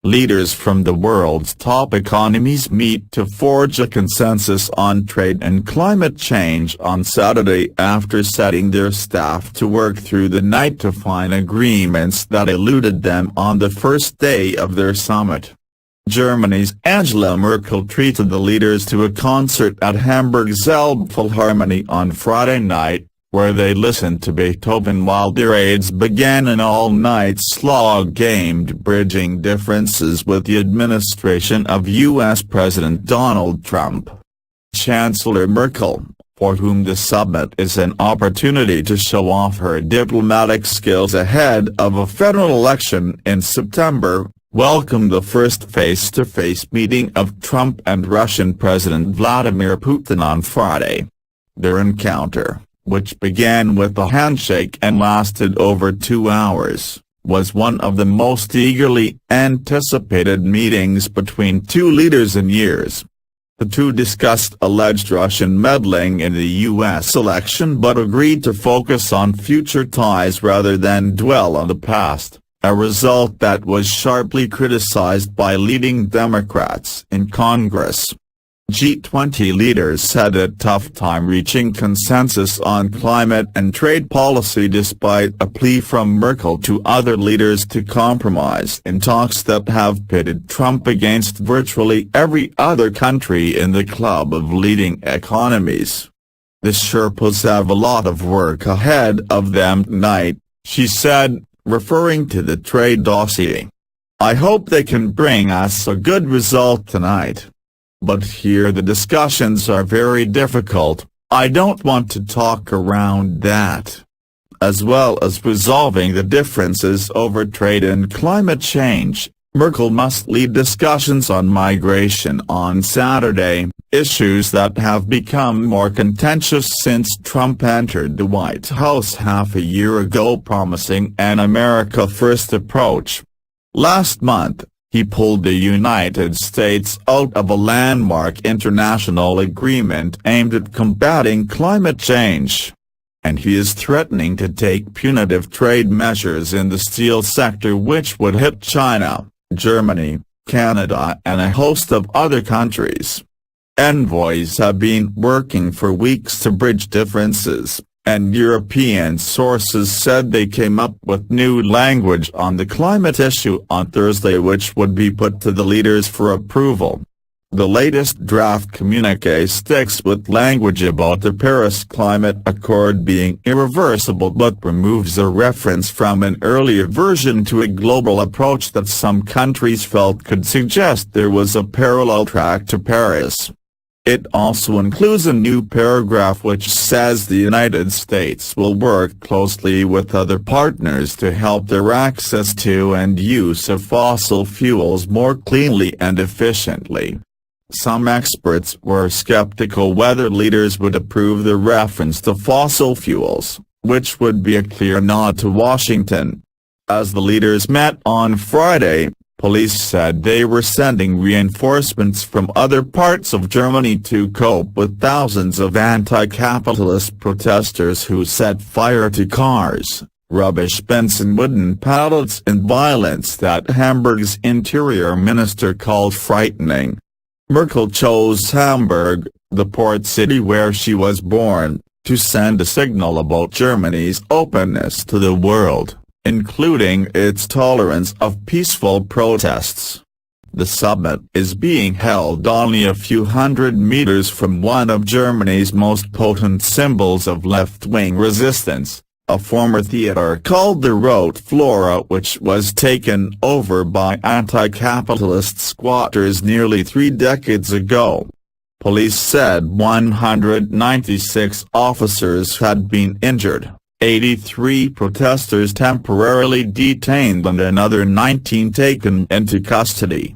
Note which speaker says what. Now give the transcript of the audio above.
Speaker 1: Leaders from the world's top economies meet to forge a consensus on trade and climate change on Saturday after setting their staff to work through the night to find agreements that eluded them on the first day of their summit. Germany's Angela Merkel treated the leaders to a concert at Hamburg's Elbphilharmonie on Friday night, where they listened to Beethoven while their aides began an all-night slog aimed bridging differences with the administration of U.S. President Donald Trump. Chancellor Merkel, for whom the summit is an opportunity to show off her diplomatic skills ahead of a federal election in September, welcomed the first face-to-face meeting of Trump and Russian President Vladimir Putin on Friday. Their encounter, which began with a handshake and lasted over 2 hours, was one of the most eagerly anticipated meetings between two leaders in years. The two discussed alleged Russian meddling in the U.S. election but agreed to focus on future ties rather than dwell on the past, a result that was sharply criticized by leading Democrats in Congress. G20 leaders had a tough time reaching consensus on climate and trade policy despite a plea from Merkel to other leaders to compromise in talks that have pitted Trump against virtually every other country in the club of leading economies. The Sherpas have a lot of work ahead of them tonight, she said, referring to the trade dossier. I hope they can bring us a good result tonight. But here the discussions are very difficult. I don't want to talk around that. As well as resolving the differences over trade and climate change, Merkel must lead discussions on migration on Saturday, issues that have become more contentious since Trump entered the White House half a year ago promising an America First approach. Last month, he pulled the United States out of a landmark international agreement aimed at combating climate change. And he is threatening to take punitive trade measures in the steel sector which would hit China, Germany, Canada and a host of other countries. Envoys have been working for weeks to bridge differences, and European sources said they came up with new language on the climate issue on Thursday which would be put to the leaders for approval. The latest draft communiqué sticks with language about the Paris Climate Accord being irreversible but removes a reference from an earlier version to a global approach that some countries felt could suggest there was a parallel track to Paris. It also includes a new paragraph which says the United States will work closely with other partners to help their access to and use of fossil fuels more cleanly and efficiently. Some experts were skeptical whether leaders would approve the reference to fossil fuels, which would be a clear nod to Washington. As the leaders met on Friday, police said they were sending reinforcements from other parts of Germany to cope with thousands of anti-capitalist protesters who set fire to cars, rubbish bins and wooden pallets in violence that Hamburg's interior minister called frightening. Merkel chose Hamburg, the port city where she was born, to send a signal about Germany's openness to the world, including its tolerance of peaceful protests. The summit is being held only a few hundred meters from one of Germany's most potent symbols of left-wing resistance, a former theater called the Rote Flora which was taken over by anti-capitalist squatters nearly 3 decades ago. Police said 196 officers had been injured. 83 protesters temporarily detained and another 19 taken into custody.